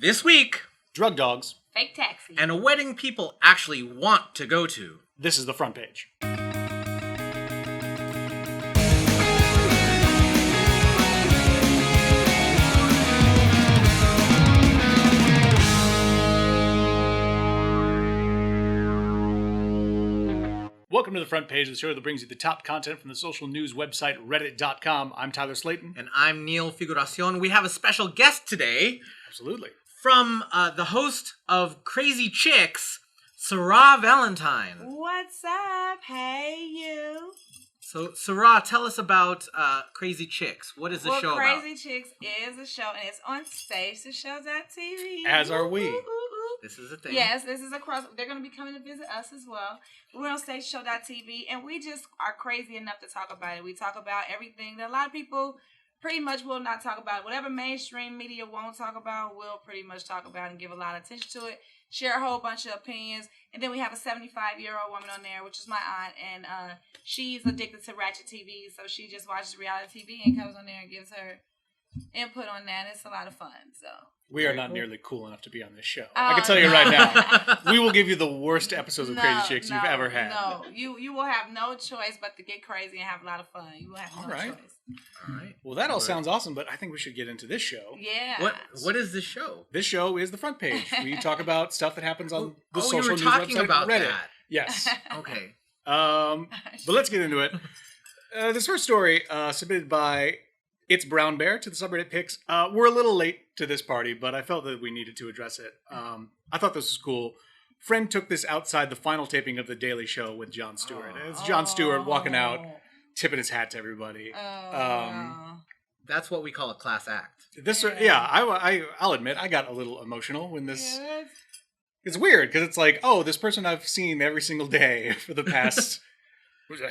This week, drug dogs, fake taxi, and a wedding people actually want to go to. This is the front page. Welcome to the front page of the show that brings you the top content from the social news website reddit.com. I'm Tyler Slayton. And I'm Neil Figuracion. We have a special guest today. Absolutely. From the host of Crazy Chiques, Sarah Valentine. What's up? Hey, you. So, Sarah, tell us about Crazy Chiques. What is the show about? Crazy Chiques is a show, and it's on StagedToShow.tv. As are we. This is a thing. Yes, this is across. They're going to be coming to visit us as well. We're on StagedToShow.tv, and we just are crazy enough to talk about it. We talk about everything that a lot of people pretty much will not talk about. Whatever mainstream media won't talk about, we'll pretty much talk about and give a lot of attention to it. Share a whole bunch of opinions. And then we have a 75-year-old woman on there, which is my aunt. And she's addicted to Ratchet TV. So she just watches reality TV and comes on there and gives her input on that. It's a lot of fun. So we are not nearly cool enough to be on this show. I can tell you right now. We will give you the worst episodes of Crazy Chiques you've ever had. No, you will have no choice but to get crazy and have a lot of fun. You will have no choice. All right. Well, that all sounds awesome, but I think we should get into this show. Yeah. What is this show? This show is the front page. We talk about stuff that happens on the social you were news talking website about Reddit. that. Yes. Okay. But let's get into it. This first story submitted by It's Brown Bear to the subreddit picks. We're a little late to this party, but I felt that we needed to address it. I thought this was cool. Friend took this outside the final taping of The Daily Show with John Stewart. It's John Stewart walking out, tipping his hat to everybody. That's what we call a class act. I'll admit I got a little emotional when this. Yeah. It's weird because it's like, oh, this person I've seen every single day for the past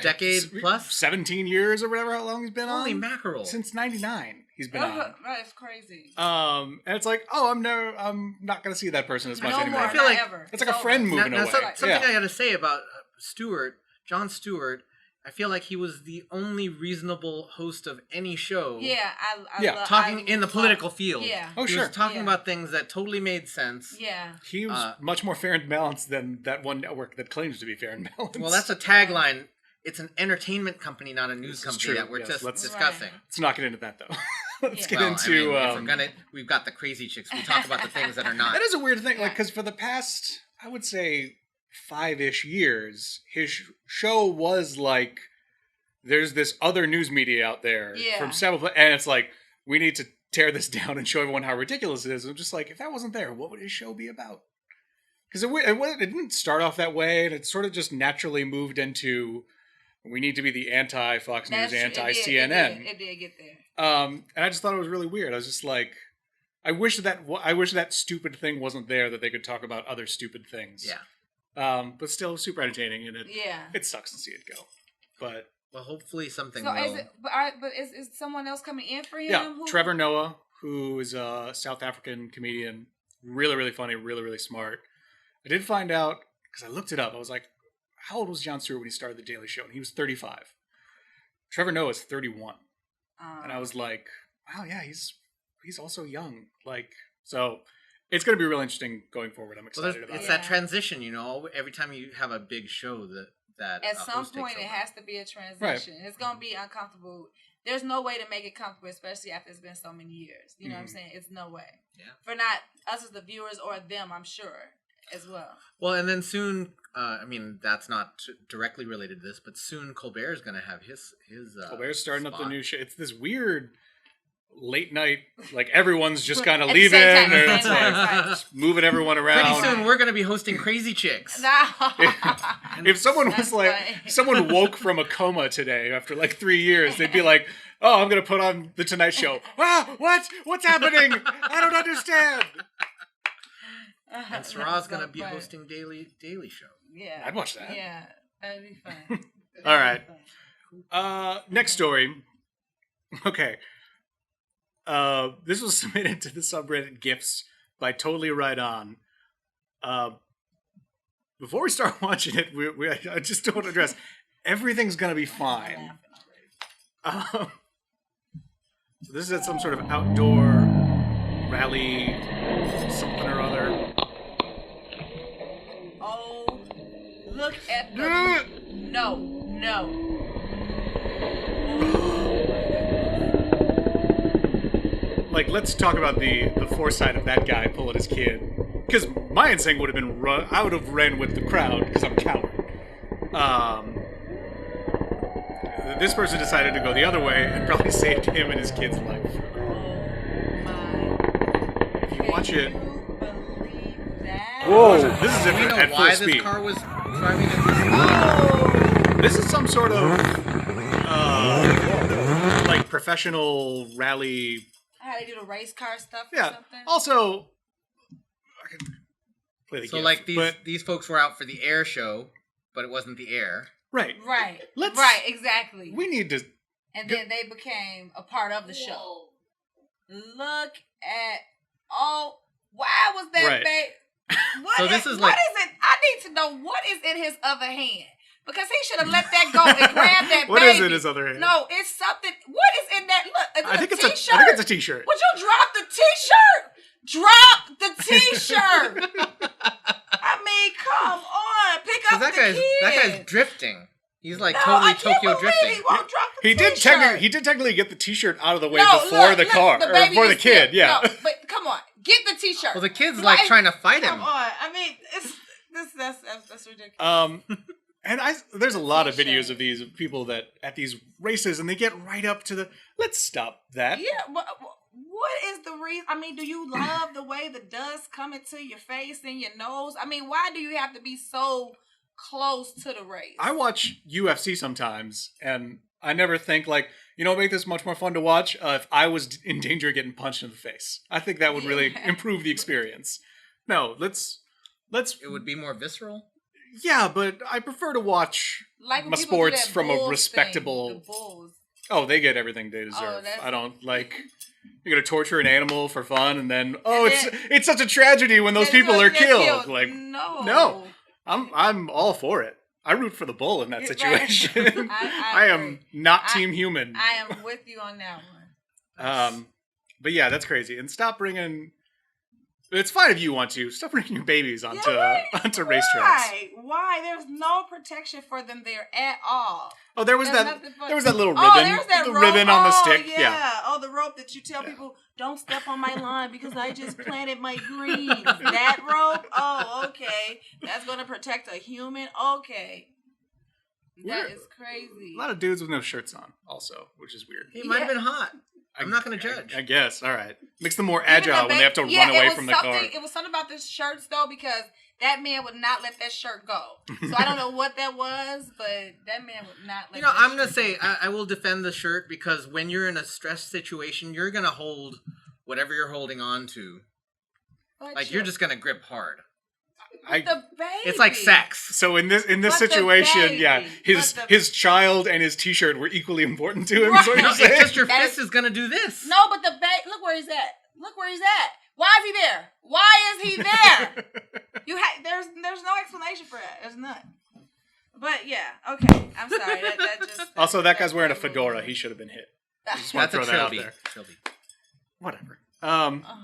decade plus 17 years or whatever. How long he's been on? Holy mackerel! Since '99, he's been on. That's crazy. And it's like, oh, I'm not gonna see that person as much anymore. I feel like it's like a friend moving away. Something I gotta say about John Stewart. I feel like he was the only reasonable host of any show. Yeah, talking in the political field. Yeah. Oh, he sure. was talking about things that totally made sense. Yeah. He was much more fair and balanced than that one network that claims to be fair and balanced. Well, that's a tagline. It's an entertainment company, not a news company that we're just discussing. Let's not get into that, though. Let's get into... we've got the Crazy Chiques. We talk about the things that are not. That is a weird thing, because for the past, I would say, 5-ish years, his show was like, there's this other news media out there from several, and it's like, we need to tear this down and show everyone how ridiculous it is. I'm just like, if that wasn't there, what would his show be about? Because it didn't start off that way, and it sort of just naturally moved into, we need to be the anti-Fox News, anti-CNN. It did get there. And I just thought it was really weird. I was just like, I wish that stupid thing wasn't there, that they could talk about other stupid things. Yeah. But still super entertaining, and it sucks to see it go. But well, hopefully something will. But is someone else coming in for him? Yeah, Trevor Noah, who is a South African comedian, really, really funny, really, really smart. I did find out, because I looked it up, I was like, how old was John Stewart when he started The Daily Show? And he was 35. Trevor Noah is 31. And I was like, wow, yeah, he's also young. So it's going to be real interesting going forward. I'm excited about it. It's that transition, every time you have a big show that at some point it has to be a transition. Right. It's going to be uncomfortable. There's no way to make it comfortable, especially after it's been so many years. You know what I'm saying? It's no way. Yeah. For not us as the viewers or them, I'm sure, as well. Well, and then soon, that's not directly related to this, but soon Colbert's going to have his Colbert's starting spot. up the new show. It's this weird late night, everyone's just kind of leaving, or it's just moving everyone around. Pretty soon we're going to be hosting Crazy Chiques. If someone was someone woke from a coma today after 3 years, they'd be like, oh, I'm going to put on the Tonight Show. Wow, what's happening? I don't understand. And Sarah's going to be hosting Daily Show. Yeah. I'd watch that. Yeah, that'd be fun. All right. Next story. Okay. This was submitted to the subreddit GIFs by Totally Right On. Before we start watching it, I just don't address, everything's going to be fine. So this is at some sort of outdoor rally something or other. Oh, look at the... No. Like, let's talk about the foresight of that guy pulling his kid. Because my instinct would have been I would have ran with the crowd because I'm a coward. This person decided to go the other way and probably saved him and his kid's life. If you watch it... Whoa! This is at full why speed. This car was driving at This is some sort of like professional rally. How they do the race car stuff or Yeah. something? Also, I can play the So GIF, like but, these folks were out for the air show, but it wasn't the air. right. Right, exactly. We need to. And then they became a part of the show. Look at why was that Right. So this is what like- is it? I need to know what is in his other hand. Because he should have let that go and grabbed that What baby. is in his other hand? No, it's something. What is in that? Look, is it I think a it's t-shirt? I think it's a t-shirt. Would you drop the t-shirt? Drop the t-shirt. I mean, come on. Pick up That the kid. guy's drifting. He's like No, totally I can't Tokyo believe drifting. He won't drop the He did t-shirt. technically get the t-shirt out of the way No, before look, the car the or baby before the is still- kid. Yeah. No, but come on, get the t-shirt. Well, the kid's like trying to fight Come him. on, I mean, that's ridiculous. And there's a lot of T-shirt. videos of these of people that at these races and they get right up to the. Let's stop that. Yeah, but what is the reason? I mean, do you love the way the dust coming to your face and your nose? I mean, why do you have to be so close to the race? I watch UFC sometimes, and I never think like, make this much more fun to watch if I was in danger of getting punched in the face. I think that would really improve the experience. No, let's. It would be more visceral. Yeah, but I prefer to watch like when my people do sports that from a Bulls respectable. thing, the Bulls. Oh, they get everything they deserve. that's- I don't like. You're gonna torture an animal for fun, and then And it's such a tragedy when those people are killed. Like, no. I'm all for it. I root for the bull in that Right. situation. I I am agree. not team human. I am with you on that one. But yeah, that's crazy. And stop bringing. It's fine if you want to. Stop bringing your babies onto racetracks. Why? There's no protection for them there at all. Oh, there was There's that. nothing but- There was that little Oh, ribbon. there's that the rope. ribbon on the stick. Yeah. Oh, the rope that you tell people don't step on my lawn because I just planted my greens. That rope. Oh, okay. That's gonna protect a human. Okay. That is crazy. A lot of dudes with no shirts on, also, which is weird. He might have been hot. I'm not going to judge. I guess. All right. Makes them more agile when they have to run away from the car. It was something about the shirts though, because that man would not let that shirt go. So I don't know what that was, but that man would not let. I'm going to say I will defend the shirt because when you're in a stress situation, you're going to hold whatever you're holding on to. Like you're just going to grip hard. The baby. It's like sex. So in this But situation, the baby. yeah, his child and his T-shirt were equally important to him. Is what you're Right. saying? It's just your fist is going to do this. No, but the baby. Look where he's at. Look where he's at. Why is he there? Why is he there? There's no explanation for that. There's none. But yeah, okay. I'm sorry. That just. Also, that guy's wearing a fedora. He should have been hit. I just want That's to a throw that out trilby. there. Trilby. Whatever.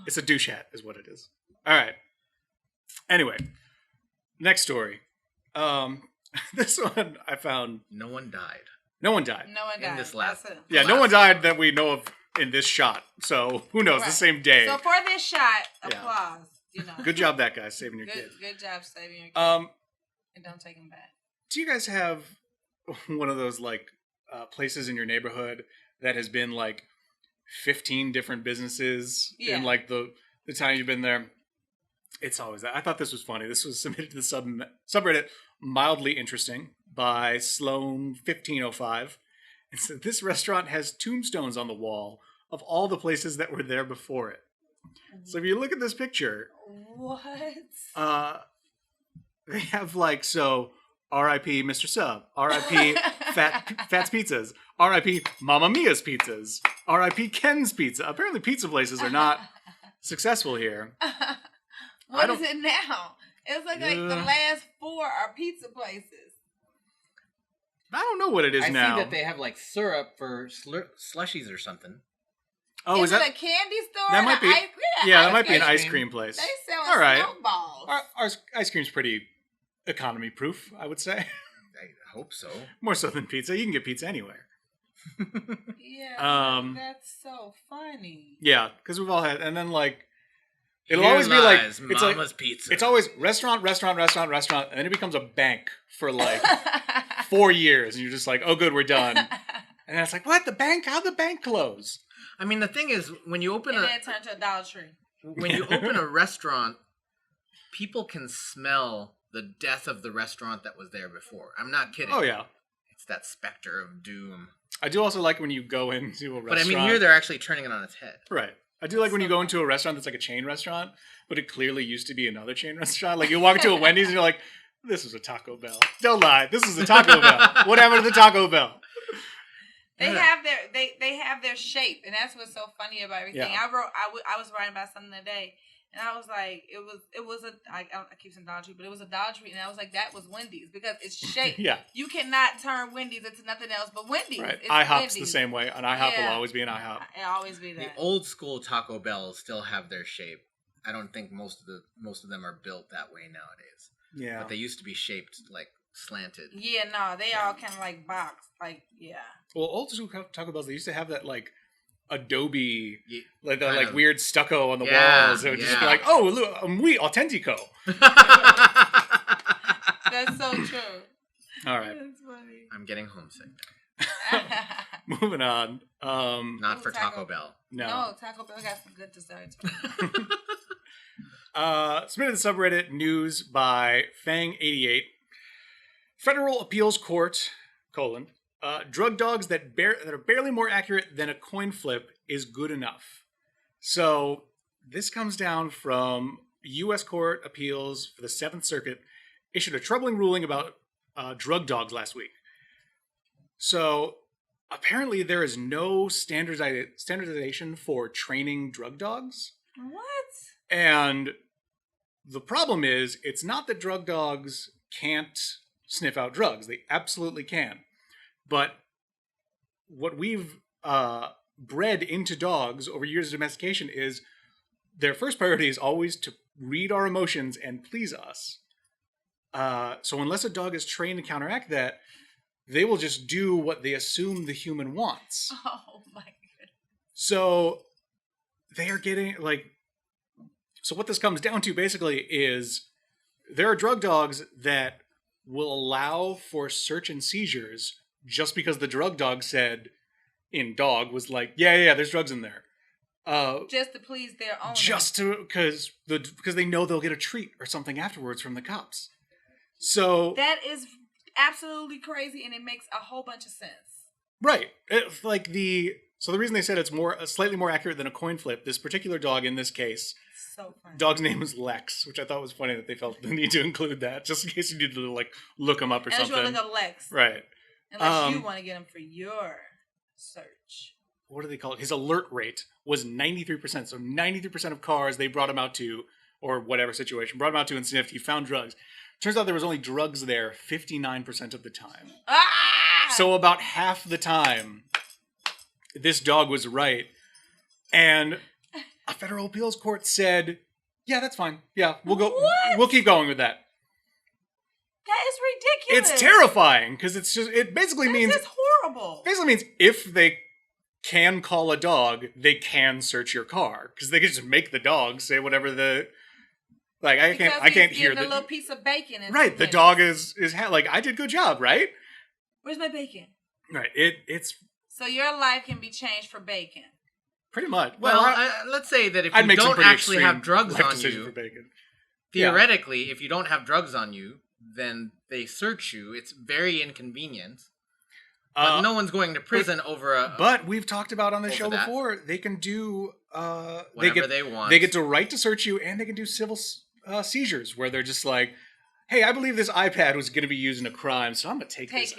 It's a douche hat, is what it is. All right. Anyway, next story. This one I found. No one died. No one died. No one died. In this lab. That's it. Yeah, no one died that we know of in this shot. So who knows? The Right. same day. So for this shot, Yeah. applause. Good job, that guy, saving your kid. Good job saving your kid. Um, And don't take him back. do you guys have one of those like places in your neighborhood that has been like 15 different businesses in like the time you've been there? It's always that. I thought this was funny. This was submitted to the subreddit Mildly Interesting by Sloan 1505. It said this restaurant has tombstones on the wall of all the places that were there before it. So if you look at this picture, What? they have like, so R.I.P. Mr. Sub, R.I.P. Fat's Pizzas, R.I.P. Mamma Mia's Pizzas, R.I.P. Ken's Pizza. Apparently pizza places are not successful here. What is it now? It's like the last 4 are pizza places. I don't know what it is I now. see that they have like syrup for slushies or something. Oh, is it that a candy store? that might be? Yeah, Yeah, that might be an ice cream place. They sell all right. snowballs. Our ice cream's pretty economy proof, I would say. I hope so. More so than pizza. You can get pizza anywhere. Yeah, that's so funny. Yeah, because we've all had, and then like it'll Here always be like lies it's Mama's like pizza. It's always restaurant, and then it becomes a bank for like 4 years, and you're just like, oh, good, we're done. And then it's like, what? The bank? How'd the bank close? I mean, the thing is, when you open and then it turned to a Dollar Tree. When you open a restaurant, people can smell the death of the restaurant that was there before. I'm not kidding. Oh yeah, it's that specter of doom. I do also like when you go into a restaurant. But I mean, here they're actually turning it on its head. Right. I do like when you go into a restaurant that's like a chain restaurant, but it clearly used to be another chain restaurant. Like you walk into a Wendy's and you're like, this is a Taco Bell. Don't lie. This is a Taco Bell. What happened to the Taco Bell? They have their shape, and that's what's so funny about everything. Yeah. I was writing about something today, and I was like, I keep saying Dollar Tree, but it was a Dollar Tree, and I was like, that was Wendy's because it's shaped. Yeah. You cannot turn Wendy's into nothing else but Wendy's. Right. It's IHOP's Wendy's. the same way. An IHOP will always be an IHOP. It'll always be that. The old school Taco Bells still have their shape. I don't think most of them are built that way nowadays. Yeah. But they used to be shaped like slanted. Yeah, no, they all kind of like boxed. Like, yeah. Well, old school Taco Bells, they used to have that like Adobe, Yeah, like that like weird stucco on the Yeah, walls. It would just be like, oh, look, muy autentico. That's so true. All right. That's funny. I'm getting homesick. Moving on. Not for Taco Bell. No, Taco Bell got some good desserts. Submitted to the subreddit news by Fang88. Federal Appeals Court, drug dogs that are barely more accurate than a coin flip is good enough. So this comes down from U.S. Court Appeals for the 7th Circuit issued a troubling ruling about drug dogs last week. So apparently there is no standardization for training drug dogs. What? And the problem is, it's not that drug dogs can't sniff out drugs. They absolutely can. But what we've bred into dogs over years of domestication is their first priority is always to read our emotions and please us. So unless a dog is trained to counteract that, they will just do what they assume the human wants. Oh my goodness. So they are getting so what this comes down to basically is there are drug dogs that will allow for search and seizures just because the drug dog said in dog was like, yeah, there's drugs in there. Just to please their owner. Just to because they know they'll get a treat or something afterwards from the cops. So that is absolutely crazy, and it makes a whole bunch of sense. Right. So the reason they said it's slightly more accurate than a coin flip, this particular dog in this case, so funny. Dog's name is Lex, which I thought was funny that they felt the need to include that, just in case you need to look him up or something. Unless you want to look up Lex. Right. Unless you want to get him for your search. What do they call it? His alert rate was 93%. So 93% of cars they brought him out to, or whatever situation, brought him out to and sniffed, he found drugs. Turns out there was only drugs there 59% of the time. Ah! So about half the time, this dog was right. And a federal appeals court said, yeah, that's fine. Yeah, we'll keep going with that. That is ridiculous. It's terrifying because it basically means it's horrible. Basically means if they can call a dog, they can search your car because they can just make the dog say whatever I can't hear the little piece of bacon. Right, the dog is I did good job, right? Where's my bacon? Right, it's so your life can be changed for bacon. Pretty much. Well, let's say that if you don't actually have drugs on you, for bacon. Theoretically, if you don't have drugs on you, then they search you. It's very inconvenient. But no one's going to prison over a... But we've talked about on the show before, they can do... whatever they want. They get the right to search you, and they can do civil seizures, where they're just like, hey, I believe this iPad was going to be used in a crime, so I'm going to take this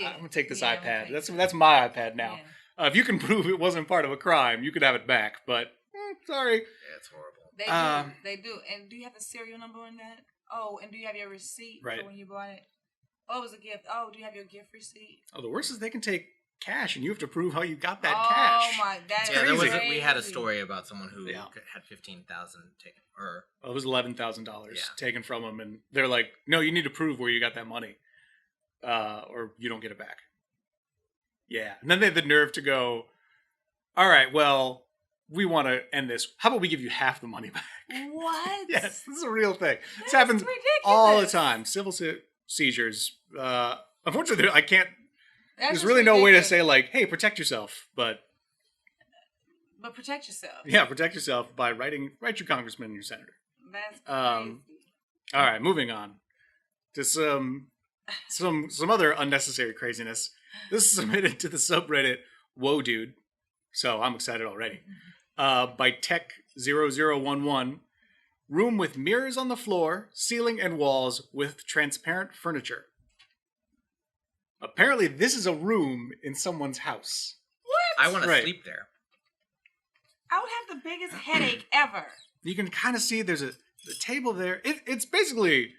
iPad. That's my iPad now. Yeah. If you can prove it wasn't part of a crime, you could have it back. But, sorry. Yeah, it's horrible. They do. And do you have the serial number in that? Oh, and do you have your receipt for when you bought it? Oh, it was a gift. Oh, do you have your gift receipt? Oh, the worst is they can take cash, and you have to prove how you got that Oh cash. my, that's Yeah, crazy. we had a story about someone who Yeah. had 15,000 taken, or Well, it was $11,000 taken from them, and they're like, "No, you need to prove where you got that money, or you don't get it back." Yeah, and then they had the nerve to go, "All right, well, we want to end this. How about we give you half the money back?" What? Yes, this is a real thing. This That's happens ridiculous. all the time. Civil seizures. Unfortunately, I can't. That's There's just really no way to ridiculous. say like, "Hey, protect yourself," but protect yourself. yeah, protect yourself by write your congressman and your senator. That's crazy. All right, moving on to some other unnecessary craziness. This is submitted to the subreddit Whoa Dude, so I'm excited already. By Tech0011, room with mirrors on the floor, ceiling, and walls with transparent furniture. Apparently, this is a room in someone's house. What? I want to sleep there. I would have the biggest headache ever. You can kind of see there's a table there. It's basically,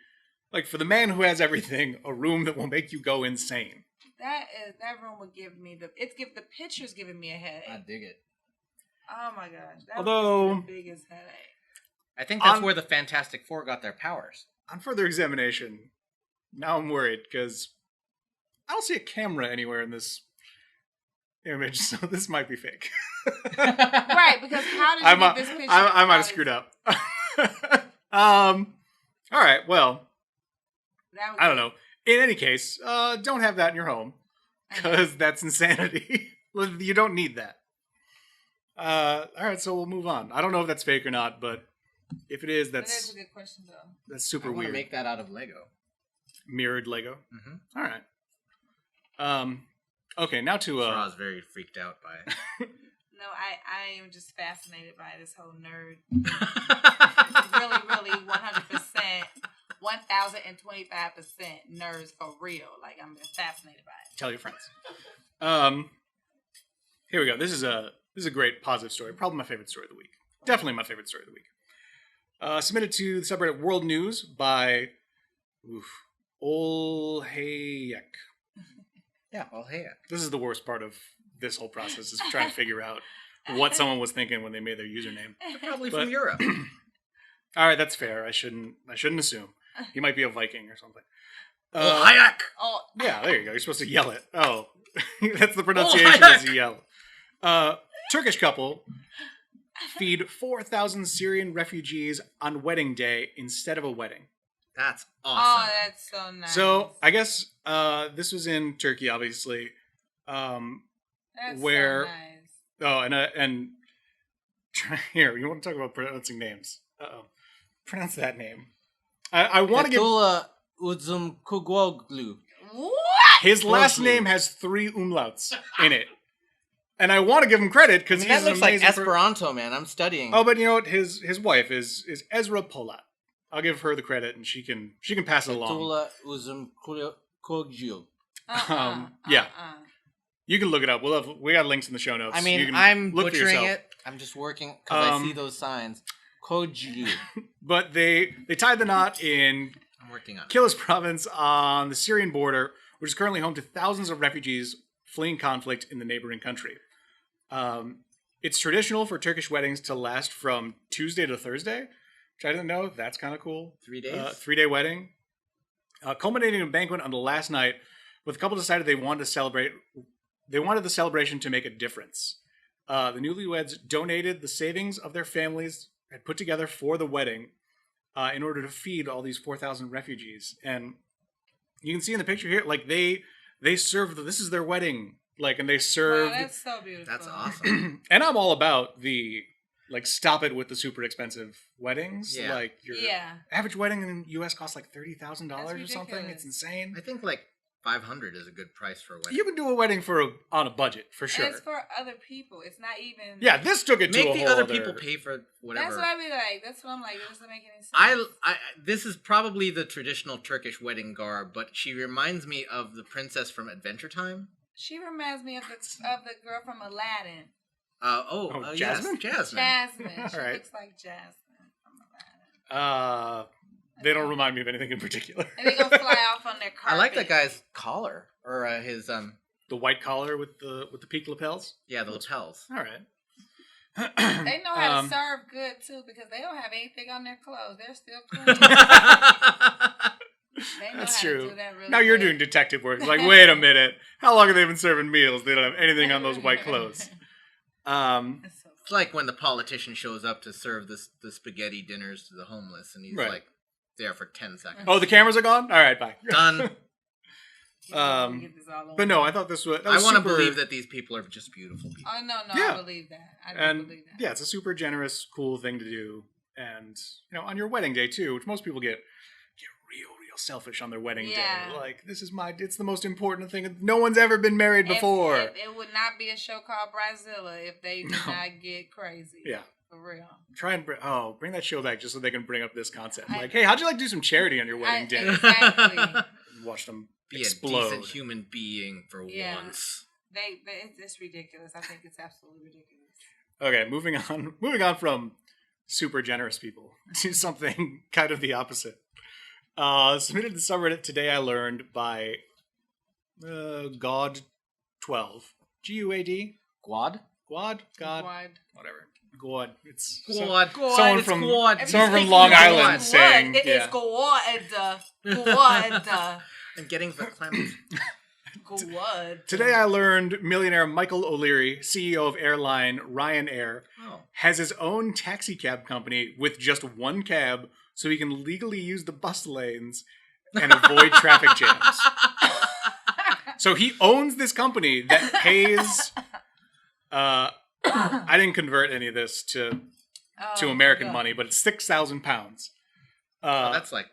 like, for the man who has everything, a room that will make you go insane. That room would give me the picture's giving me a headache. I dig it. Oh my gosh. That Although, would be the biggest headache. I think that's where the Fantastic Four got their powers. On further examination, now I'm worried because I don't see a camera anywhere in this image, so this might be fake. Right, because how did you get this picture? I might have screwed up. All right, well, I don't know. In any case, don't have that in your home because that's insanity. You don't need that. All right, so we'll move on. I don't know if that's fake or not, but if it is, that's a good question though. That's super I want weird. to make that out of Lego. Mirrored Lego. Mm-hmm. All right. Okay, now to I was very freaked out by it. No, I am just fascinated by this whole nerd. really, 100%, 1,025% nerds for real. Like, I'm fascinated by it. Tell your friends. Here we go. This is a great positive story. Probably my favorite story of the week. Definitely my favorite story of the week. Submitted to the subreddit World News by Olhayek. Yeah, Olhayek. This is the worst part of this whole process, is trying to figure out what someone was thinking when they made their username. They're probably from Europe. All right, that's fair. I shouldn't assume. He might be a Viking or something. Olhayek! Yeah, there you go. You're supposed to yell it. Oh, that's the pronunciation as you yell. Turkish couple feed 4,000 Syrian refugees on wedding day instead of a wedding. That's awesome. Oh, that's so nice. So, I guess this was in Turkey, obviously. That's where, so nice. Oh, and here, you want to talk about pronouncing names. Uh-oh. Pronounce that name. I want to give... Uzum Kugwoglu. What? His last name has 3 umlauts in it. And I want to give him credit because that looks like Esperanto, man. I'm studying. Oh, but you know what? His wife is Ezra Polat. I'll give her the credit, and she can pass it along. Uzum Kugwoglu. Yeah. You can look it up. We got links in the show notes. I mean, I'm butchering it. I'm just working because I see those signs. Koglu. But they tied the knot in I'm working on Kilis province on the Syrian border, which is currently home to thousands of refugees fleeing conflict in the neighboring country. It's traditional for Turkish weddings to last from Tuesday to Thursday, which I didn't know. That's kind of cool. 3 days? 3-day wedding. Culminating in a banquet on the last night, with the couple decided they wanted to celebrate. They wanted the celebration to make a difference. The newlyweds donated the savings of their families had put together for the wedding in order to feed all these 4,000 refugees. And you can see in the picture here, like they served. This is their wedding, like, and they served. Wow, that's so beautiful. That's awesome. And I'm all about the stop it with the super expensive weddings. Yeah. Like your average wedding in the U.S. costs like $30,000 or something. It's insane. I think like $500 is a good price for a wedding. You can do a wedding on a budget for sure. And it's for other people. It's not even. Yeah, this took it to a whole Make the other people pay for whatever. That's what I be like. That's what I'm like. It doesn't make any sense. This is probably the traditional Turkish wedding garb, but she reminds me of the princess from Adventure Time. She reminds me of the girl from Aladdin. Jasmine? Yes, Jasmine. Jasmine. She right. looks like Jasmine from Aladdin. They don't remind me of anything in particular. And they gonna fly off on their carpet. I like that guy's collar or his The white collar with the peak lapels? Yeah, the lapels. All right. They know how to serve good, too, because they don't have anything on their clothes. They're still clean. That's true. Now you're doing detective work. It's like, wait a minute. How long have they been serving meals? They don't have anything on those white clothes. It's like when the politician shows up to serve the spaghetti dinners to the homeless, and he's like there for 10 seconds. Oh, the cameras are gone? All right, bye. Done. But no, I thought this was... I want to believe that these people are just beautiful people. Oh, no, yeah. I believe that. I believe that. Yeah, it's a super generous, cool thing to do. And, on your wedding day, too, which most people get real selfish on their wedding day. Like, it's the most important thing. No one's ever been married before. It would not be a show called Bridezilla if they did not get crazy. Yeah. For real. Try and bring that show back just so they can bring up this concept. Like, hey, how'd you like to do some charity on your wedding day? Exactly. Watch them be explode. A decent human being for once. It's ridiculous. I think it's absolutely ridiculous. Okay, moving on from super generous people to something kind of the opposite. Submitted to the subreddit Today I Learned by God12. G-U-A-D? God? God? Whatever. God. It's God. Someone from Long Island saying... It's God. I'm getting verklempt. Today I learned millionaire Michael O'Leary, CEO of airline Ryanair, has his own taxi cab company with just one cab so he can legally use the bus lanes and avoid traffic jams. So he owns this company that pays... I didn't convert any of this to American money, but it's 6,000 pounds. That's like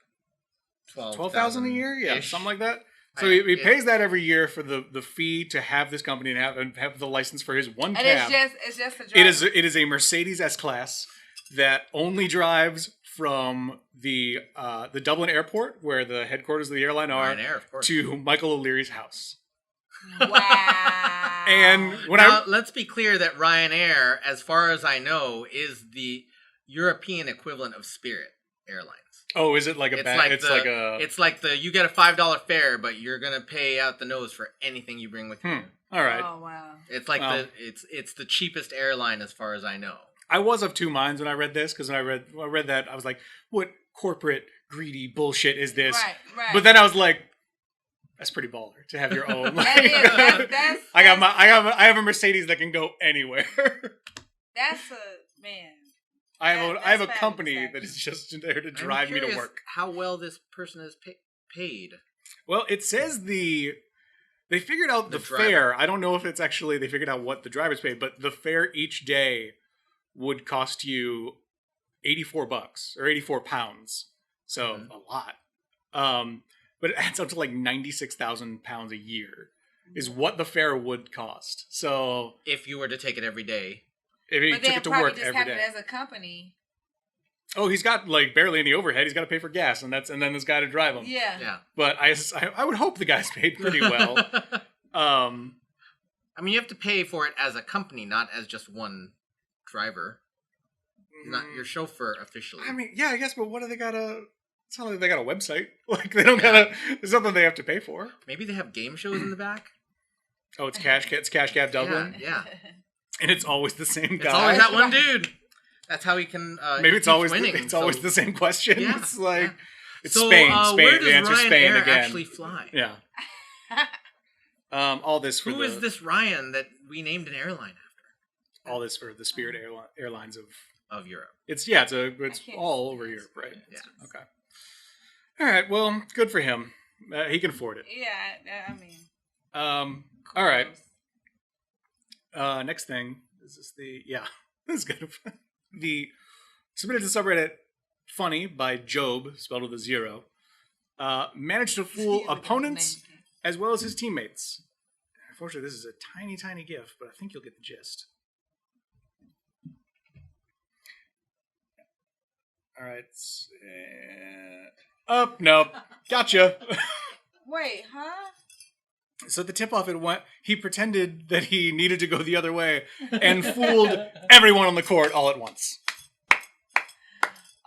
12,000 a year? Yeah, something like that. So he pays that every year for the fee to have this company and have the license for his one cab. And it's just a drive. It is a Mercedes S-Class that only drives from the Dublin airport, where the headquarters of the airline are, to Michael O'Leary's house. Wow. And let's be clear that Ryanair, as far as I know, is the European equivalent of Spirit Airlines. Oh, is it like a bag? It's like you get a $5 fare, but you're gonna pay out the nose for anything you bring with you. All right. Oh wow. It's like it's the cheapest airline as far as I know. I was of two minds when I read this, because when I read that, I was like, what corporate greedy bullshit is this? Right. But then I was like, that's pretty baller to have your own. Like, that's I have a Mercedes that can go anywhere. That's a man. I have a company that is just there to drive me to work. How well this person is paid? Well, it says they figured out the fare. I don't know if it's actually they figured out what the drivers paid, but the fare each day would cost you $84 or 84 pounds. So a lot. But it adds up to like 96,000 pounds a year is what the fare would cost. So if you were to take it every day. If he took it to work every day. As a company. Oh, he's got like barely any overhead. He's got to pay for gas, and then this guy to drive him. Yeah. But I would hope the guy's paid pretty well. I mean, you have to pay for it as a company, not as just one driver. Not your chauffeur officially. I mean, yeah, I guess. But what do they got to? It's not like they got a website. Like they don't gotta. There's something they have to pay for. Maybe they have game shows in the back. Oh, it's Cash Cab Dublin. Yeah. And it's always the same guy. It's always that one dude. That's how he can. Maybe it's always winning. It's always the same question. Yeah, it's like it's so, Spain. Where does the answer Spain Ryanair again. Actually fly? Yeah. All this for is this Ryan that we named an airline after? All this for the Spirit Airlines of Europe. It's all over Europe, right? Yeah. Okay. All right. Well, good for him. He can afford it. Yeah. I mean. All right. Next thing this is good. The submitted to subreddit Funny by Job, spelled with a 0, managed to fool opponents as well as his teammates. Unfortunately, this is a tiny GIF, but I think you'll get the gist. All right. Nope. Gotcha. Wait, huh? So the tip-off, he pretended that he needed to go the other way and fooled everyone on the court all at once.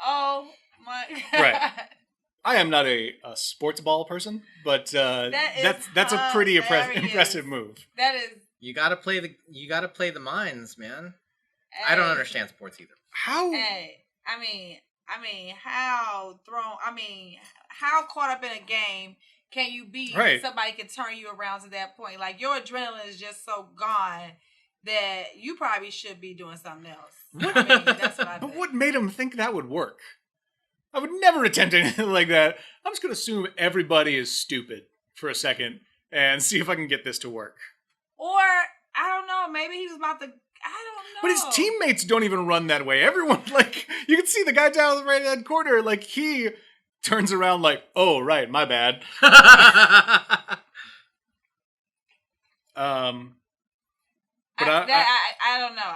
Oh, my God. Right. I am not a sports ball person, but that's a pretty impressive move. That is. You gotta play the minds, man. Hey. I don't understand sports either. How? Hey, how caught up in a game can you be? Right. Somebody can turn you around to that point. Like your adrenaline is just so gone that you probably should be doing something else. That's what I think. But what made him think that would work? I would never attempt anything like that. I'm just going to assume everybody is stupid for a second and see if I can get this to work. Or, I don't know, maybe he was about to, I don't know. But his teammates don't even run that way. Everyone, like, you can see the guy down in the right-hand corner, like, he turns around like, oh, right, my bad. But I don't know.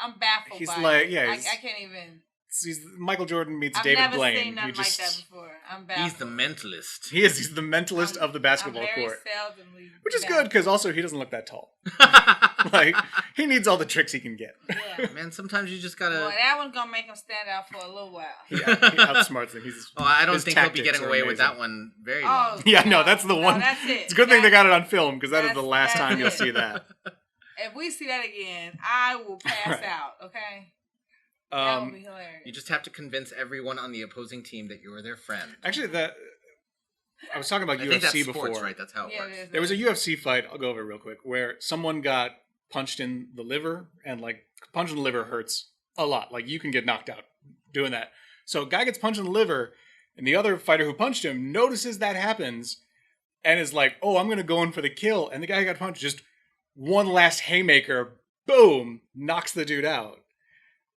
I'm baffled he's by like, it. Yeah, I can't even. He's Michael Jordan meets I've David never Blaine. Seen nothing like that before. I'm baffled. He's the mentalist. He is. He's the mentalist of the basketball court. Which is good because also he doesn't look that tall. Like he needs all the tricks he can get. Yeah, man. Sometimes you just gotta. Well, that one's gonna make him stand out for a little while. Yeah, he outsmarts him. I don't think he'll be getting away with that one very long. Yeah, no, that's the one. That's it. It's a good thing they got it on film because that is the last time you'll see that. If we see that again, I will pass out. Okay. That would be hilarious. You just have to convince everyone on the opposing team that you're their friend. Actually, I was talking about UFC think that's before. Sports, right? That's how it works. There was a UFC fight. I'll go over it real quick, where someone got punched in the liver, and like punch in the liver hurts a lot. Like you can get knocked out doing that. So a guy gets punched in the liver, and the other fighter who punched him notices that happens, and is like, "Oh, I'm gonna go in for the kill." And the guy who got punched just one last haymaker, boom, knocks the dude out.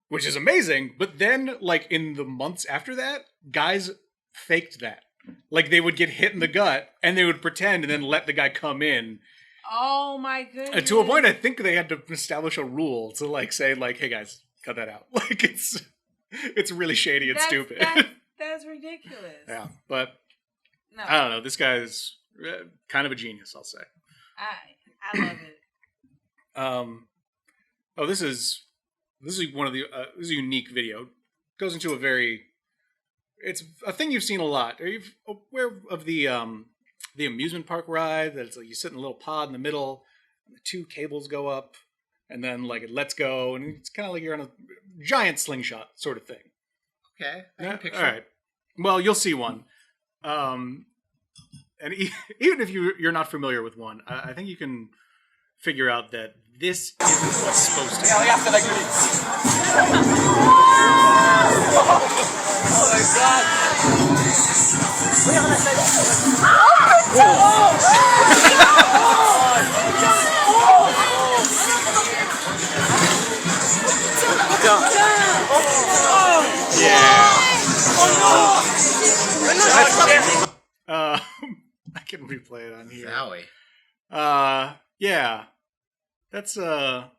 Which is amazing, but then, like, in the months after that, guys faked that. Like, they would get hit in the gut, and they would pretend, and then let the guy come in. Oh, my goodness. And to a point, I think they had to establish a rule to, like, say, like, hey, guys, cut that out. Like, it's really shady and stupid. That's ridiculous. Yeah, but, no. I don't know, this guy is kind of a genius, I'll say. I love it. This is one of the this is a unique video. It goes into it's a thing you've seen a lot. Are you aware of the amusement park ride that it's like you sit in a little pod in the middle and the two cables go up and then like it lets go and it's kind of like you're on a giant slingshot sort of thing. Okay, I can picture. All right. Well, you'll see one. And even if you're not familiar with one, I think you can figure out that this isn't what's supposed to be. Oh my god! I can replay it on here. Zowie. Yeah. That's Oh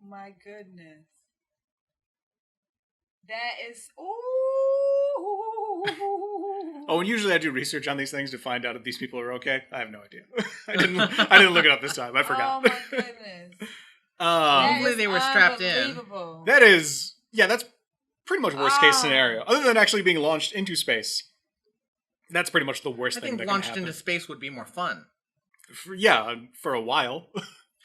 my goodness. That is Oh, and usually I do research on these things to find out if these people are okay. I have no idea. I didn't look it up this time. I forgot. Oh my goodness. Hopefully they were strapped in. That's pretty much worst case scenario. Other than actually being launched into space. That's pretty much the worst thing that can happen. I think launched into space would be more fun. For a while.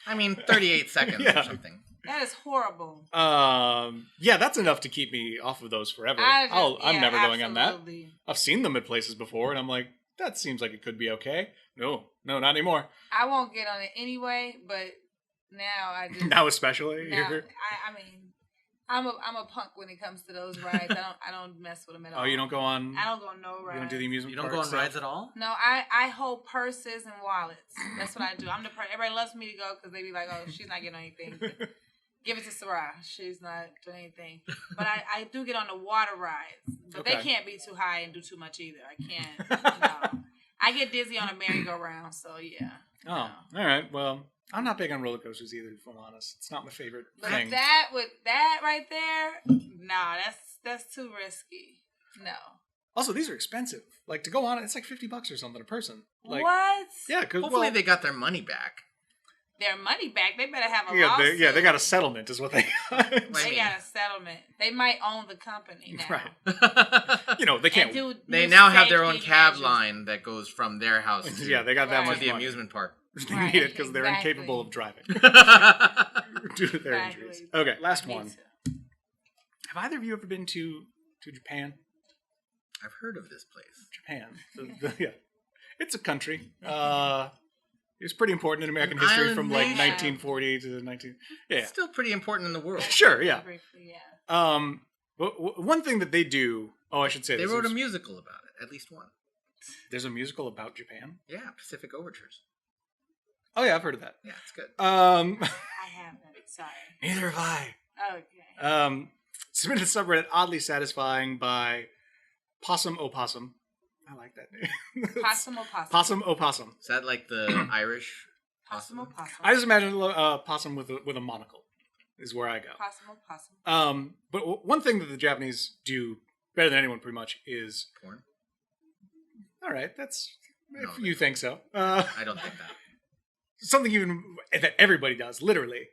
I mean, 38 seconds or something. That is horrible. That's enough to keep me off of those forever. I'm never going on that. I've seen them at places before, and I'm like, that seems like it could be okay. No, not anymore. I won't get on it anyway, but now I just... Now especially? Now, I mean... I'm a punk when it comes to those rides. I don't mess with them at all. Oh, you don't go on? I don't go on no rides. You don't do the amusement parks? You don't go on rides at all? No, I hold purses and wallets. That's what I do. I'm the everybody loves me to go because they be like, oh, she's not getting on anything. Give it to Sarah. She's not doing anything. But I do get on the water rides. But they can't be too high and do too much either. I can't. No. I get dizzy on a merry-go-round, so yeah. Oh, all right. Well... I'm not big on roller coasters either, if I'm honest. It's not my favorite thing. That right there, nah, that's too risky. No. Also, these are expensive. Like to go on it, it's like $50 or something a person. Like, what? Yeah, because hopefully they got their money back. their money back. They better have a lawsuit. They got a settlement, is what they got. They got a settlement. They might own the company now. Right. They can't. They now have their own cab line that goes from their house to, they got that much to the amusement park. They need it because they're incapable of driving due to their injuries. Okay, last one. Have either of you ever been to Japan? I've heard of this place. Japan. It's a country. It's pretty important in American history from like 1940 to 19. Yeah, it's still pretty important in the world. Sure, yeah. But one thing that they do. Oh, I should say they wrote a musical about it. At least one. There's a musical about Japan. Yeah, Pacific Overtures. Oh yeah, I've heard of that. Yeah, it's good. I haven't. Sorry. Neither have I. Okay. Submitted a subreddit oddly satisfying by Possum Opossum. I like that name. Possum Opossum. Possum Opossum. Is that like the Irish Possum Opossum? I just imagine a possum with a monocle is where I go. Possum Opossum. But one thing that the Japanese do better than anyone, pretty much, is porn. All right, that's if you think so. I don't think that. Something even that everybody does, literally.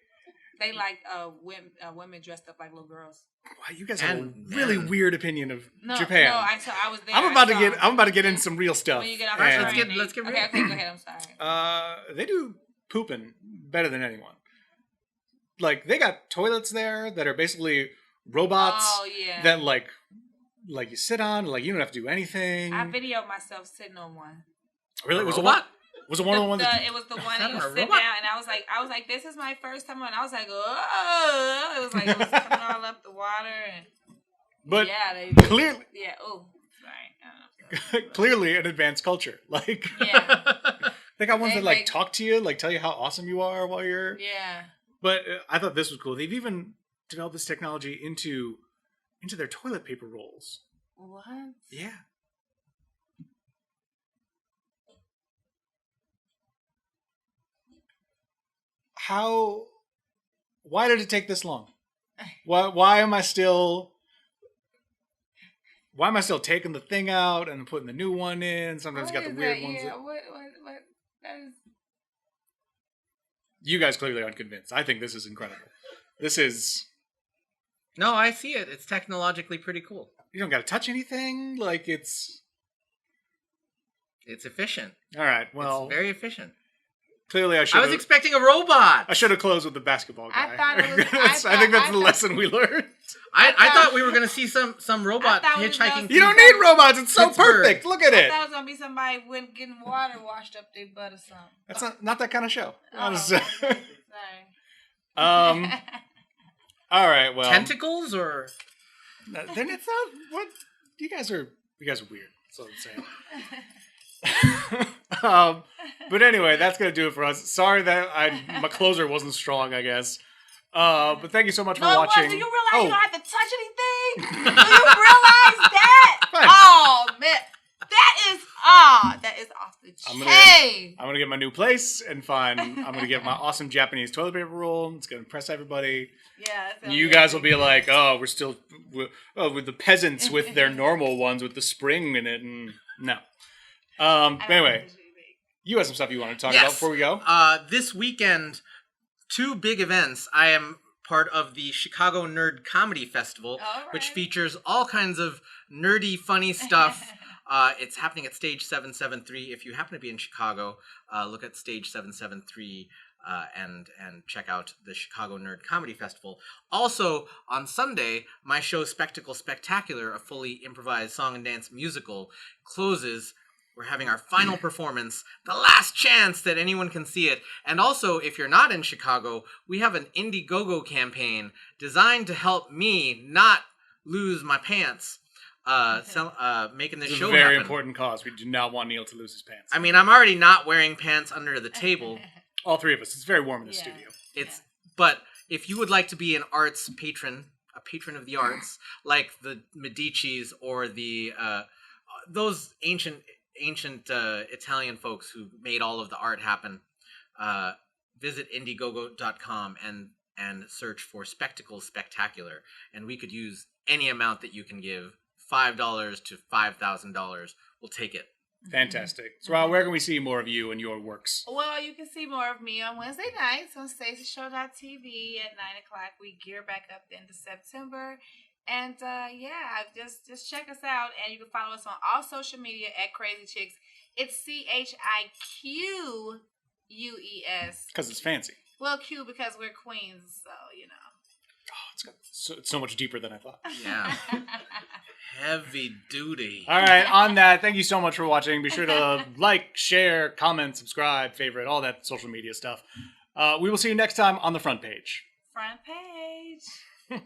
They like women dressed up like little girls. Wow, you guys have a really weird opinion of Japan. No, I was there. I'm about to get into some real stuff. When you get off let's get real. Okay, go ahead. I'm sorry. They do pooping better than anyone. Like they got toilets there that are basically robots. Oh yeah. That like you sit on, like you don't have to do anything. I videoed myself sitting on one. Really? It was a what? Was it one of the ones? It was the one that you sit down, and I was like, this is my first time on. I was like, oh, it was coming all up the water, and but yeah, they clearly, yeah. Oh, sorry. Clearly, an advanced culture. Like, yeah, they got ones that like talk to you, like tell you how awesome you are while you're. Yeah. But I thought this was cool. They've even developed this technology into their toilet paper rolls. What? Yeah. Why did it take this long? Why am I still taking the thing out and putting the new one in? Sometimes you got the weird ones. Yeah, what that is... You guys clearly aren't convinced. I think this is incredible. This is... No, I see it. It's technologically pretty cool. You don't got to touch anything. Like, it's efficient. All right, well... It's very efficient. Clearly, I was expecting a robot. I should have closed with the basketball guy. I think that's the lesson we learned. I thought we were going to see some robot hitchhiking. You don't need robots. It's so perfect. Look at it. I thought it was going to be somebody getting water washed up their butt or something. That's not that kind of show. Oh, sorry. All right. Well, tentacles or then it's not. What you guys are weird. That's what I'm saying. But anyway, that's gonna do it for us. Sorry that my closer wasn't strong, I guess. But thank you so much for watching. Do you realize you don't have to touch anything? Do you realize that? Fine. Oh man, that is off the chain. I'm gonna get my new place and I'm gonna get my awesome Japanese toilet paper roll. It's gonna impress everybody. Yeah. You guys will be like, oh, with the peasants with their normal ones with the spring in it, and no. Anyway, you have some stuff you want to talk about before we go? This weekend, 2 big events. I am part of the Chicago Nerd Comedy Festival, which features all kinds of nerdy, funny stuff. It's happening at Stage 773. If you happen to be in Chicago, look at Stage 773 and check out the Chicago Nerd Comedy Festival. Also, on Sunday, my show Spectacle Spectacular, a fully improvised song and dance musical, closes. We're having our final performance, the last chance that anyone can see it. And also, if you're not in Chicago, we have an Indiegogo campaign designed to help me not lose my pants. Making this show happen. It's a very important cause. We do not want Neil to lose his pants. I mean, I'm already not wearing pants under the table. All 3 of us. It's very warm in the studio. But if you would like to be an arts patron, a patron of the arts, like the Medicis or the those ancient Italian folks who made all of the art happen, visit Indiegogo.com and search for Spectacle Spectacular, and we could use any amount that you can give. $5 to $5,000. We'll take it. Fantastic. So, where can we see more of you and your works? Well, you can see more of me on Wednesday nights on StaceyShow.tv at 9:00. We gear back up into September. And just check us out. And you can follow us on all social media at Crazy Chiques. It's CHIQUES. Because it's fancy. Well, Q because we're queens, so, you know. Oh, it's so much deeper than I thought. Yeah. Heavy duty. All right, on that, thank you so much for watching. Be sure to like, share, comment, subscribe, favorite, all that social media stuff. We will see you next time on the front page. Front page.